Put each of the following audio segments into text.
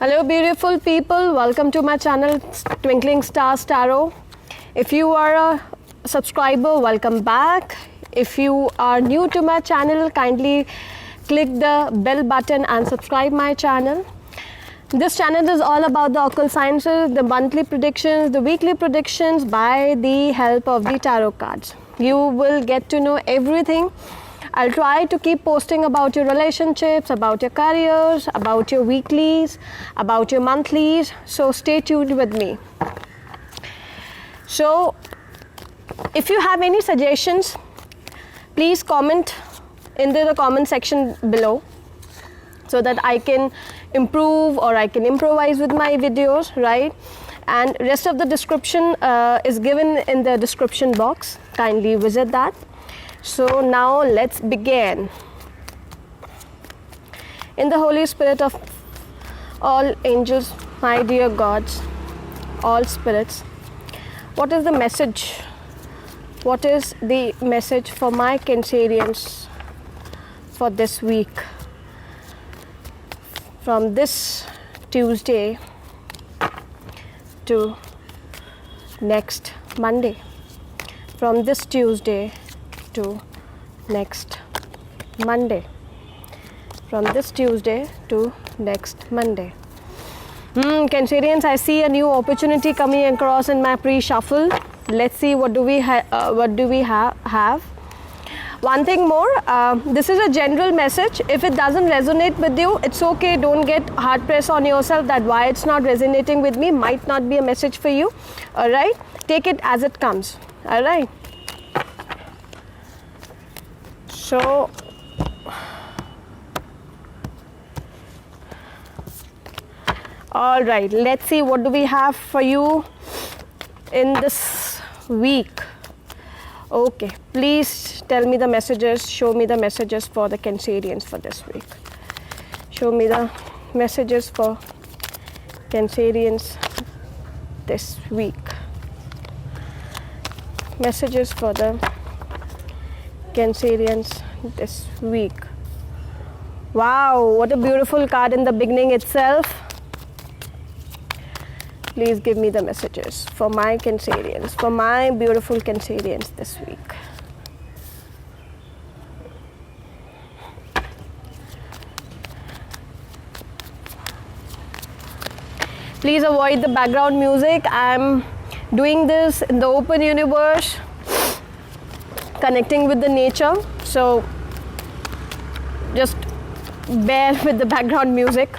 Hello beautiful people, welcome to my channel Twinkling Stars Tarot. If you are a subscriber, welcome back. If you are new to my channel, kindly click the bell button and subscribe my channel. This channel is all about the occult sciences, the monthly predictions, the weekly predictions by the help of the tarot cards. You will get to know everything. I'll try to keep posting about your relationships, about your careers, about your weeklies, about your monthlies. So stay tuned with me. So if you have any suggestions, please comment in the comment section below so that I can improve or I can improvise with my videos, right? And rest of the description is given in the description box. Kindly visit that. So now let's begin. In the Holy Spirit of all angels, my dear gods, all spirits, what is the message? What is the message for my Cancerians for this week? From this Tuesday to next Monday. From this Tuesday to next Monday. From this Tuesday to next Monday. Cancerians, I see a new opportunity coming across in my pre-shuffle. Let's see what do we have. One thing more, this is a general message. If it doesn't resonate with you, it's okay. Don't get hard pressed on yourself that why it's not resonating with me, might not be a message for you. All right, take it as it comes. All right. So all right, let's see what do we have for you in this week. Okay, please tell me the messages, show me the messages for the Cancerians for this week. Show me the messages for Cancerians this week. Messages for the Cancerians this week. Wow, what a beautiful card in the beginning itself. Please give me the messages for my Cancerians, for my beautiful Cancerians this week. Please avoid the background music. I'm doing this in the open universe, connecting with the nature. So just bear with the background music.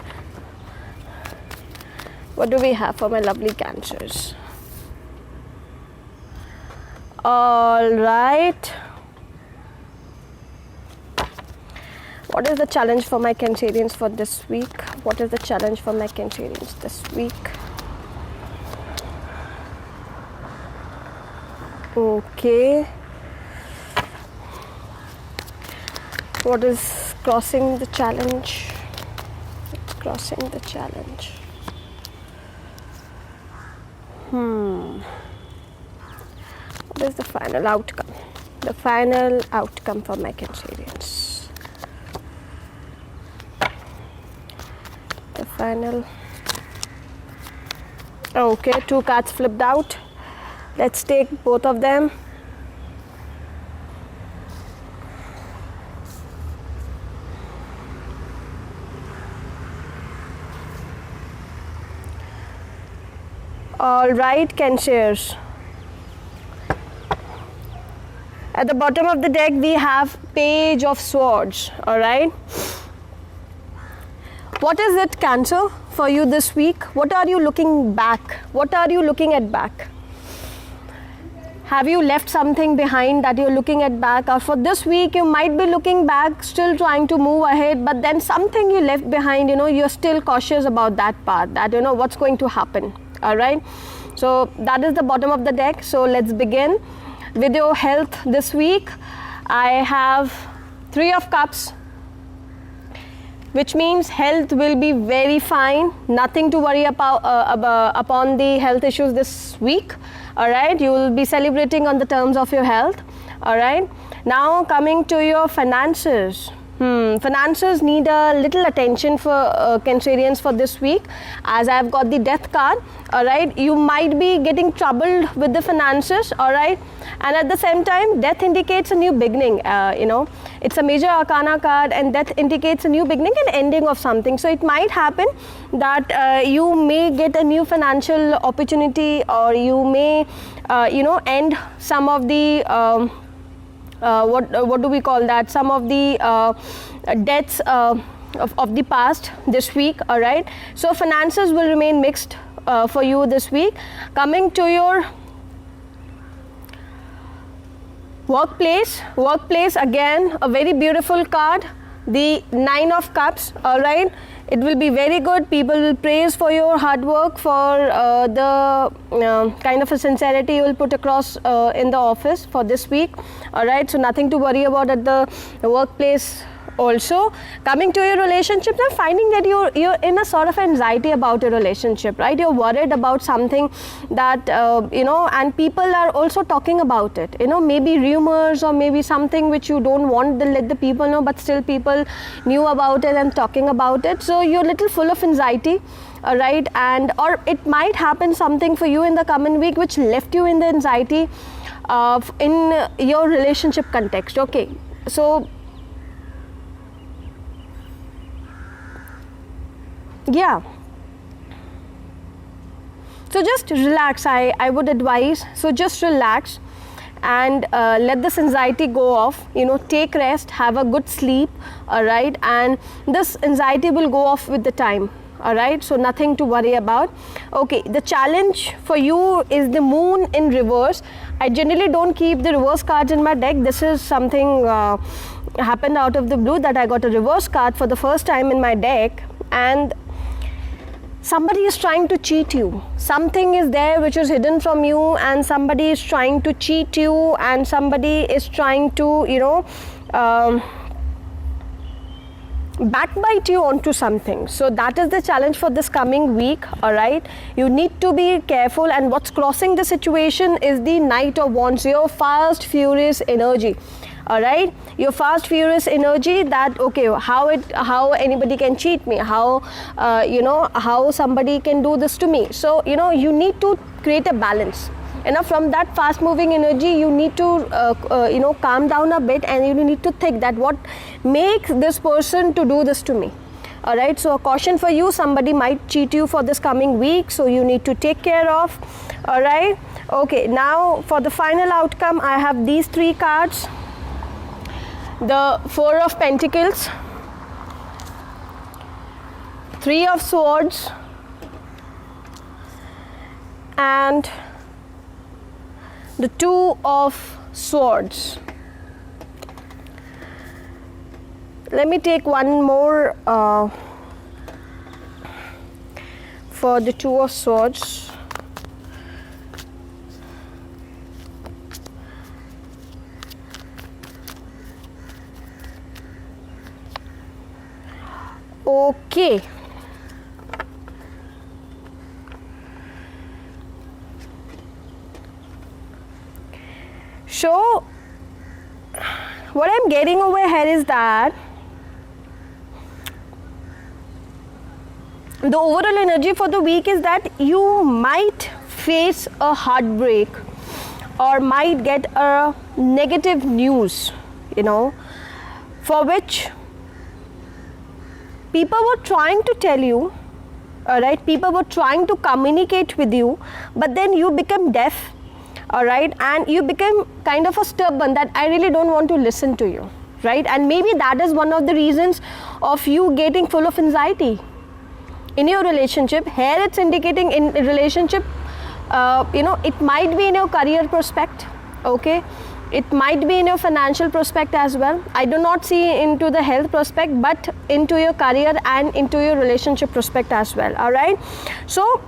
What do we have for my lovely Cancers? All right. What is the challenge for my Cancerians for this week? What is the challenge for my Cancerians this week? Okay. What is crossing the challenge? It's crossing the challenge. What is the final outcome? The final outcome for my Cancerians. The final. Okay, two cards flipped out. Let's take both of them. All right, Cancers. At the bottom of the deck, we have Page of Swords. All right. What is it, Cancer, for you this week? What are you looking back? What are you looking at back? Have you left something behind that you're looking at back? Or for this week, you might be looking back, still trying to move ahead, but then something you left behind, you're still cautious about that part, that what's going to happen. All right. So that is the bottom of the deck. So let's begin. With your health this week, I have Three of Cups, which means health will be very fine. Nothing to worry about upon the health issues this week. All right. You will be celebrating on the terms of your health. All right. Now coming to your finances. Finances need a little attention for Cancerians for this week, as I've got the death card. All right, you might be getting troubled with the finances. All right, and at the same time, death indicates a new beginning. It's a major arcana card, and death indicates a new beginning and ending of something. So it might happen that you may get a new financial opportunity, or you may end some of the what do we call that, some of the debts of the past this week. All right, so finances will remain mixed for you this week. Coming to your workplace, again a very beautiful card, the 9 of Cups. All right, it will be very good. People will praise for your hard work, for the kind of a sincerity you will put across in the office for this week. All right, so nothing to worry about at the workplace. Also, coming to your relationships, I'm finding that you're in a sort of anxiety about your relationship, right? You're worried about something that and people are also talking about it. Maybe rumors, or maybe something which you don't want to let the people know, but still people knew about it and talking about it. So you're a little full of anxiety. All right, and or it might happen something for you in the coming week which left you in the anxiety in your relationship context. Okay, so yeah, so just relax. I would advise, so just relax and let this anxiety go off. Take rest, have a good sleep. All right, and this anxiety will go off with the time. All right, so nothing to worry about. Okay, the challenge for you is the moon in reverse. I generally don't keep the reverse cards in my deck. This is something happened out of the blue, that I got a reverse card for the first time in my deck, and somebody is trying to cheat you. Something is there which is hidden from you, and somebody is trying to cheat you, and somebody is trying to backbite you onto something. So that is the challenge for this coming week. All right, you need to be careful, and what's crossing the situation is the Knight of Wands, your fast, furious energy. All right, your fast, furious energy, that okay, how anybody can cheat me, how how somebody can do this to me. So you need to create a balance. From that fast moving energy, you need to calm down a bit, and you need to think that what makes this person to do this to me. All right, so a caution for you, somebody might cheat you for this coming week, so you need to take care of. All right, okay, now for the final outcome, I have these 3 cards. The 4 of Pentacles, 3 of Swords, and the 2 of Swords. Let me take one more for the 2 of Swords. Okay. So what I'm getting over here is that the overall energy for the week is that you might face a heartbreak, or might get a negative news, for which people were trying to tell you. All right, people were trying to communicate with you, but then you become deaf. All right, and you became kind of a stubborn, that I really don't want to listen to you, right? And maybe that is one of the reasons of you getting full of anxiety in your relationship. Here it's indicating in a relationship, it might be in your career prospect. Okay, it might be in your financial prospect as well. I do not see into the health prospect, but into your career and into your relationship prospect as well. All right, so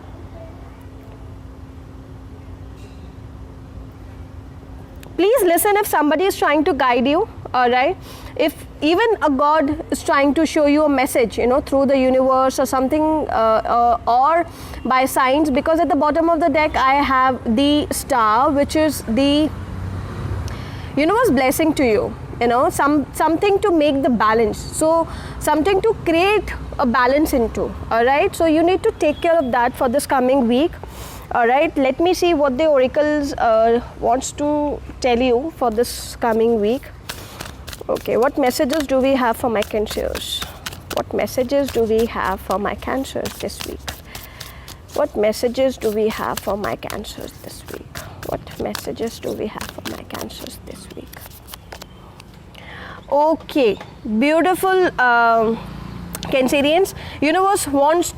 please listen if somebody is trying to guide you. All right, if even a God is trying to show you a message, through the universe or something, or by signs, because at the bottom of the deck I have the star, which is the universe blessing to you. you know, something to make the balance, so something to create a balance into. All right, so you need to take care of that for this coming week. All right, let me see what the oracles wants to tell you for this coming week. Okay, what messages do we have for my cancers? What messages do we have for my cancers this week? What messages do we have for my cancers this week? What messages do we have for my cancers this week? Okay, beautiful Cancerians. Universe wants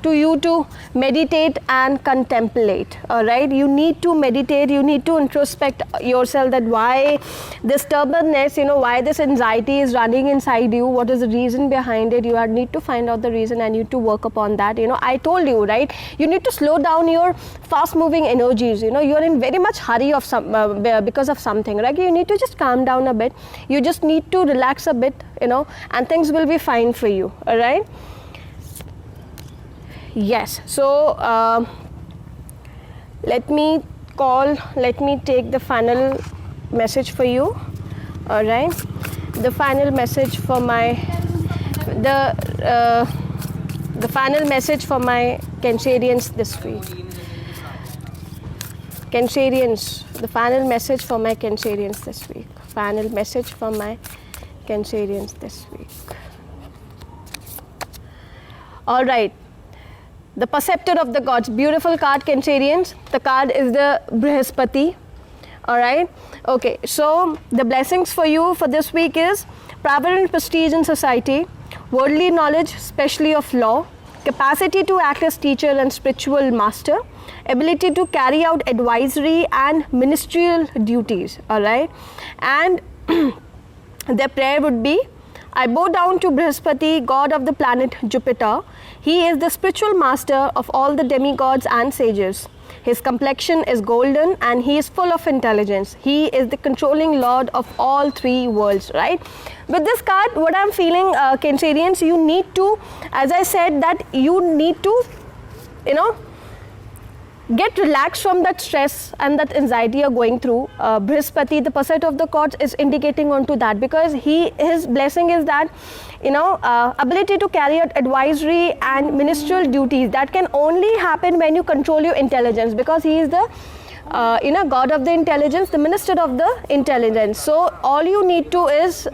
to you to meditate and contemplate. All right, you need to meditate, you need to introspect yourself, that why this stubbornness, you know, why this anxiety is running inside you, what is the reason behind it. You need to find out the reason and you need to work upon that. You know, I told you, right, you need to slow down your fast moving energies. You know, you are in very much hurry of some because of something, right? You need to just calm down a bit, you just need to relax a bit, you know, and things will be fine for you. All right. Yes, so let me take the final message for you. All right, the final message for my the final message for my Cancerians this week. Cancerians, the final message for my Cancerians this week. Final message for my Cancerians this week. All right. The Perceptor of the Gods, beautiful card, Cancerians. The card is the Brihaspati. All right. Okay. So the blessings for you for this week is power and prestige in society, worldly knowledge, especially of law, capacity to act as teacher and spiritual master, ability to carry out advisory and ministerial duties. All right. And their prayer would be, I bow down to Brihaspati, god of the planet Jupiter. He is the spiritual master of all the demigods and sages. His complexion is golden and he is full of intelligence. He is the controlling lord of all three worlds, right? With this card, what I'm feeling, Cancerians, you need to, as I said, that you need to, you know, get relaxed from that stress and that anxiety you're going through. Brihaspati, the Perceptor of the Gods, is indicating onto that, because his blessing is that, you know, ability to carry out advisory and ministerial duties. That can only happen when you control your intelligence, because he is the you know, god of the intelligence, the minister of the intelligence. So all you need to is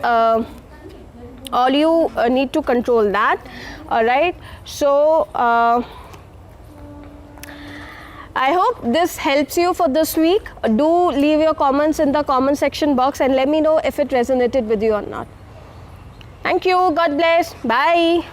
need to control that. All right. So I hope this helps you for this week. Do leave your comments in the comment section box and let me know if it resonated with you or not. Thank you. God bless. Bye.